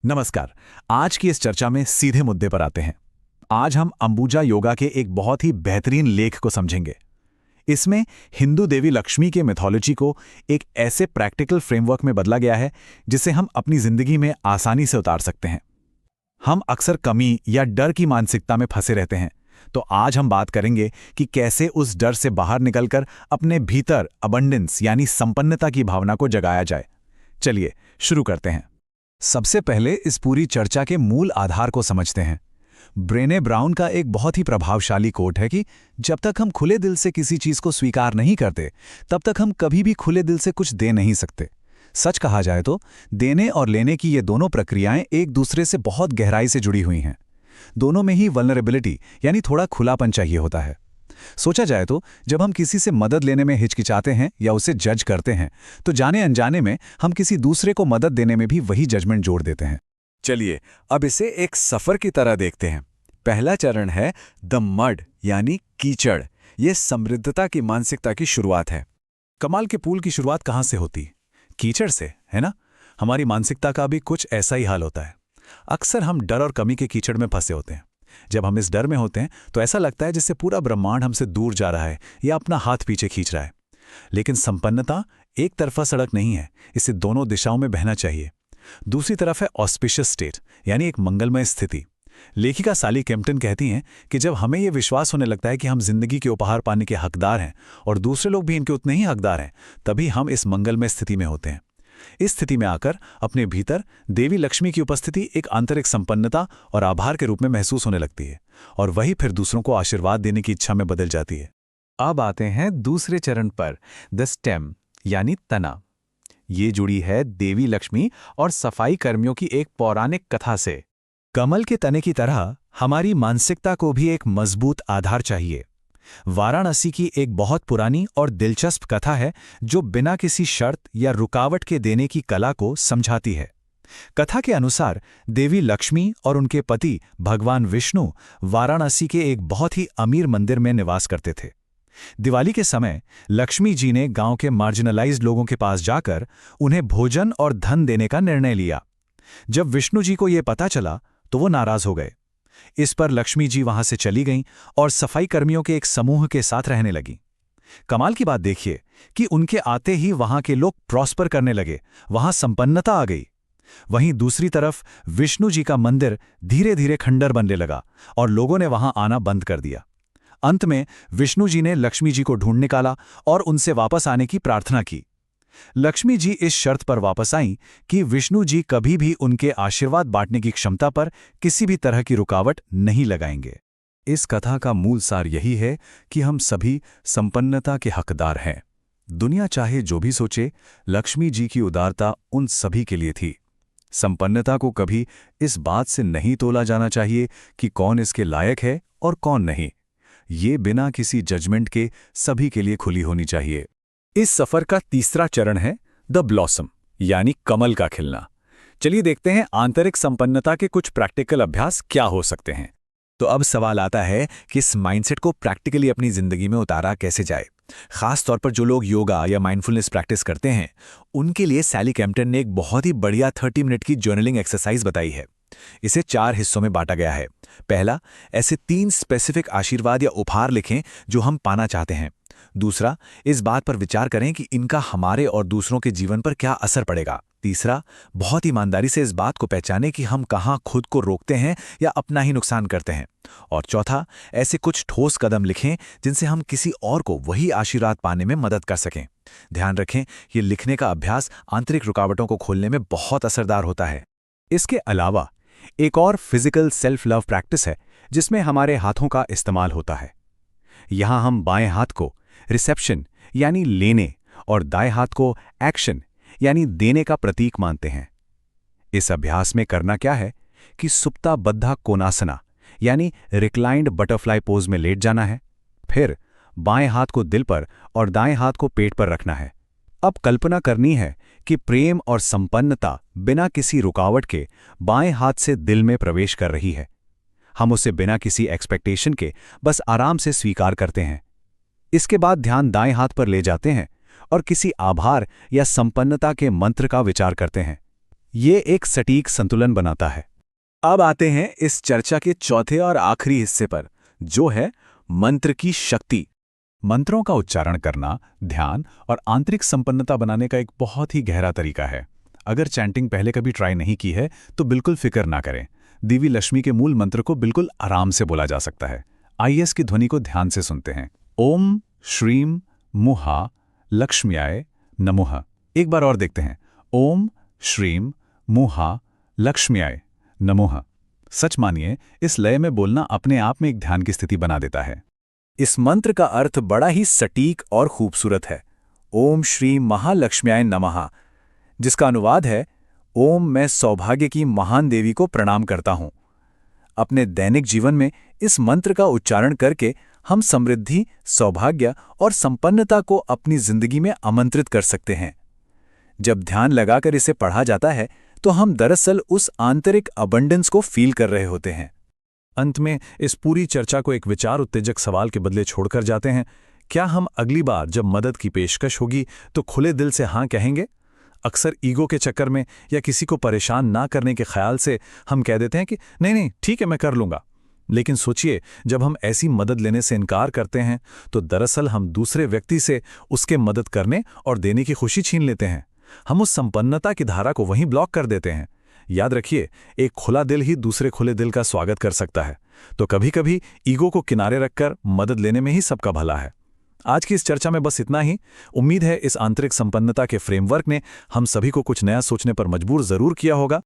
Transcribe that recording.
नमस्कार। आज की इस चर्चा में सीधे मुद्दे पर आते हैं। आज हम अंबुजा योगा के एक बहुत ही बेहतरीन लेख को समझेंगे। इसमें हिंदू देवी लक्ष्मी के मिथोलॉजी को एक ऐसे प्रैक्टिकल फ्रेमवर्क में बदला गया है जिसे हम अपनी जिंदगी में आसानी से उतार सकते हैं। हम अक्सर कमी या डर की मानसिकता में फंसे रहते हैं, तो आज हम बात करेंगे कि कैसे उस डर से बाहर निकलकर अपने भीतर अबंडेंस यानी संपन्नता की भावना को जगाया जाए। चलिए शुरू करते हैं। सबसे पहले इस पूरी चर्चा के मूल आधार को समझते हैं। ब्रेने ब्राउन का एक बहुत ही प्रभावशाली कोट है कि जब तक हम खुले दिल से किसी चीज को स्वीकार नहीं करते, तब तक हम कभी भी खुले दिल से कुछ दे नहीं सकते। सच कहा जाए तो देने और लेने की ये दोनों प्रक्रियाएं एक दूसरे से बहुत गहराई से जुड़ी हुई हैं। दोनों में ही वल्नरेबिलिटी यानी थोड़ा खुलापन चाहिए होता है। सोचा जाए तो जब हम किसी से मदद लेने में हिचकिचाते हैं या उसे जज करते हैं, तो जाने अनजाने में हम किसी दूसरे को मदद देने में भी वही जजमेंट जोड़ देते हैं। चलिए अब इसे एक सफर की तरह देखते हैं। पहला चरण है द मड यानी कीचड़। ये समृद्धता की मानसिकता की शुरुआत है। कमाल के पूल की शुरुआत कहाँ से होती? कीचड़ से, है ना? हमारी मानसिकता का भी कुछ ऐसा ही हाल होता है। अक्सर हम डर और कमी के कीचड़ में फंसे होते हैं। जब हम इस डर में होते हैं तो ऐसा लगता है जैसे पूरा ब्रह्मांड हमसे दूर जा रहा है या अपना हाथ पीछे खींच रहा है। लेकिन संपन्नता एक तरफा सड़क नहीं है, इसे दोनों दिशाओं में बहना चाहिए। दूसरी तरफ है ऑस्पिशियस स्टेट यानी एक मंगलमय स्थिति। लेखिका साली केम्पटन कहती हैं कि जब हमें यह विश्वास होने लगता है कि हम जिंदगी के उपहार पाने के हकदार हैं और दूसरे लोग भी इनके उतने ही हकदार हैं, तभी हम इस मंगलमय स्थिति में होते हैं। इस स्थिति में आकर अपने भीतर देवी लक्ष्मी की उपस्थिति एक आंतरिक संपन्नता और आभार के रूप में महसूस होने लगती है, और वही फिर दूसरों को आशीर्वाद देने की इच्छा में बदल जाती है। अब आते हैं दूसरे चरण पर, द स्टेम यानी तना। ये जुड़ी है देवी लक्ष्मी और सफाई कर्मियों की एक पौराणिक कथा से। कमल के तने की तरह हमारी मानसिकता को भी एक मजबूत आधार चाहिए। वाराणसी की एक बहुत पुरानी और दिलचस्प कथा है जो बिना किसी शर्त या रुकावट के देने की कला को समझाती है। कथा के अनुसार देवी लक्ष्मी और उनके पति भगवान विष्णु वाराणसी के एक बहुत ही अमीर मंदिर में निवास करते थे। दिवाली के समय लक्ष्मी जी ने गांव के मार्जिनलाइज्ड लोगों के पास जाकर उन्हें भोजन और धन देने का निर्णय लिया। जब विष्णु जी को यह पता चला तो वो नाराज हो गए। इस पर लक्ष्मी जी वहां से चली गईं और सफाई कर्मियों के एक समूह के साथ रहने लगीं। कमाल की बात देखिए कि उनके आते ही वहां के लोग प्रॉस्पर करने लगे, वहां संपन्नता आ गई। वहीं दूसरी तरफ विष्णु जी का मंदिर धीरे धीरे खंडर बनने लगा और लोगों ने वहां आना बंद कर दिया। अंत में विष्णु जी ने लक्ष्मी जी को ढूंढ निकाला और उनसे वापस आने की प्रार्थना की। लक्ष्मी जी इस शर्त पर वापस आईं कि विष्णु जी कभी भी उनके आशीर्वाद बांटने की क्षमता पर किसी भी तरह की रुकावट नहीं लगाएंगे। इस कथा का मूल सार यही है कि हम सभी संपन्नता के हकदार हैं। दुनिया चाहे जो भी सोचे, लक्ष्मी जी की उदारता उन सभी के लिए थी। संपन्नता को कभी इस बात से नहीं तोला जाना चाहिए कि कौन इसके लायक है और कौन नहीं। ये बिना किसी जजमेंट के सभी के लिए खुली होनी चाहिए। इस सफर का तीसरा चरण है द ब्लॉसम यानी कमल का खिलना। चलिए देखते हैं आंतरिक संपन्नता के कुछ प्रैक्टिकल अभ्यास क्या हो सकते हैं। तो अब सवाल आता है कि इस माइंडसेट को प्रैक्टिकली अपनी जिंदगी में उतारा कैसे जाए। खास तौर पर जो लोग योगा या माइंडफुलनेस प्रैक्टिस करते हैं, उनके लिए साली केम्पटन ने एक बहुत ही बढ़िया 30 मिनट की जर्नलिंग एक्सरसाइज बताई है। इसे 4 हिस्सों में बांटा गया है। पहला, ऐसे 3 स्पेसिफिक आशीर्वाद या उपहार लिखें जो हम पाना चाहते हैं। दूसरा, इस बात पर विचार करें कि इनका हमारे और दूसरों के जीवन पर क्या असर पड़ेगा। तीसरा, बहुत ईमानदारी से इस बात को पहचानें कि हम कहाँ खुद को रोकते हैं या अपना ही नुकसान करते हैं। और चौथा, ऐसे कुछ ठोस कदम लिखें जिनसे हम किसी और को वही आशीर्वाद पाने में मदद कर सकें। ध्यान रखें, ये लिखने का अभ्यास आंतरिक रुकावटों को खोलने में बहुत असरदार होता है। इसके अलावा एक और फिजिकल सेल्फ लव प्रैक्टिस है जिसमें हमारे हाथों का इस्तेमाल होता है। यहां हम बाएं हाथ को रिसेप्शन यानी लेने और दाएं हाथ को एक्शन यानी देने का प्रतीक मानते हैं। इस अभ्यास में करना क्या है कि सुप्ता बद्धा कोनासना यानी रिक्लाइंड बटरफ्लाई पोज में लेट जाना है। फिर बाएं हाथ को दिल पर और दाएं हाथ को पेट पर रखना है। अब कल्पना करनी है कि प्रेम और संपन्नता बिना किसी रुकावट के बाएं हाथ से दिल में प्रवेश कर रही है। हम उसे बिना किसी एक्सपेक्टेशन के बस आराम से स्वीकार करते हैं। इसके बाद ध्यान दाएं हाथ पर ले जाते हैं और किसी आभार या संपन्नता के मंत्र का विचार करते हैं। ये एक सटीक संतुलन बनाता है। अब आते हैं इस चर्चा के चौथे और आखिरी हिस्से पर, जो है मंत्र की शक्ति। मंत्रों का उच्चारण करना ध्यान और आंतरिक संपन्नता बनाने का एक बहुत ही गहरा तरीका है। अगर चैंटिंग पहले कभी ट्राई नहीं की है तो बिल्कुल फिक्र ना करें। देवी लक्ष्मी के मूल मंत्र को बिल्कुल आराम से बोला जा सकता है। आइए इसकी ध्वनि को ध्यान से सुनते हैं। ओम श्रीम मुहा लक्ष्म्याय नमः। एक बार और देखते हैं। ओम श्रीम मुहा लक्ष्म्याय नमः। सच मानिए, इस लय में बोलना अपने आप में एक ध्यान की स्थिति बना देता है। इस मंत्र का अर्थ बड़ा ही सटीक और खूबसूरत है। ओम श्री महालक्ष्म्याय नमः, जिसका अनुवाद है ओम मैं सौभाग्य की महान देवी को प्रणाम करता हूं। अपने दैनिक जीवन में इस मंत्र का उच्चारण करके हम समृद्धि, सौभाग्य और संपन्नता को अपनी जिंदगी में आमंत्रित कर सकते हैं। जब ध्यान लगाकर इसे पढ़ा जाता है तो हम दरअसल उस आंतरिक अबंडेंस को फील कर रहे होते हैं। अंत में इस पूरी चर्चा को एक विचार उत्तेजक सवाल के बदले छोड़कर जाते हैं। क्या हम अगली बार जब मदद की पेशकश होगी तो खुले दिल से हाँ कहेंगे? अक्सर ईगो के चक्कर में या किसी को परेशान ना करने के ख्याल से हम कह देते हैं कि नहीं ठीक है, मैं कर लूंगा। लेकिन सोचिए, जब हम ऐसी मदद लेने से इनकार करते हैं तो दरअसल हम दूसरे व्यक्ति से उसके मदद करने और देने की खुशी छीन लेते हैं। हम उस संपन्नता की धारा को वहीं ब्लॉक कर देते हैं। याद रखिए, एक खुला दिल ही दूसरे खुले दिल का स्वागत कर सकता है। तो कभी कभी ईगो को किनारे रखकर मदद लेने में ही सबका भला है। आज की इस चर्चा में बस इतना ही। उम्मीद है इस आंतरिक संपन्नता के फ्रेमवर्क ने हम सभी को कुछ नया सोचने पर मजबूर जरूर किया होगा।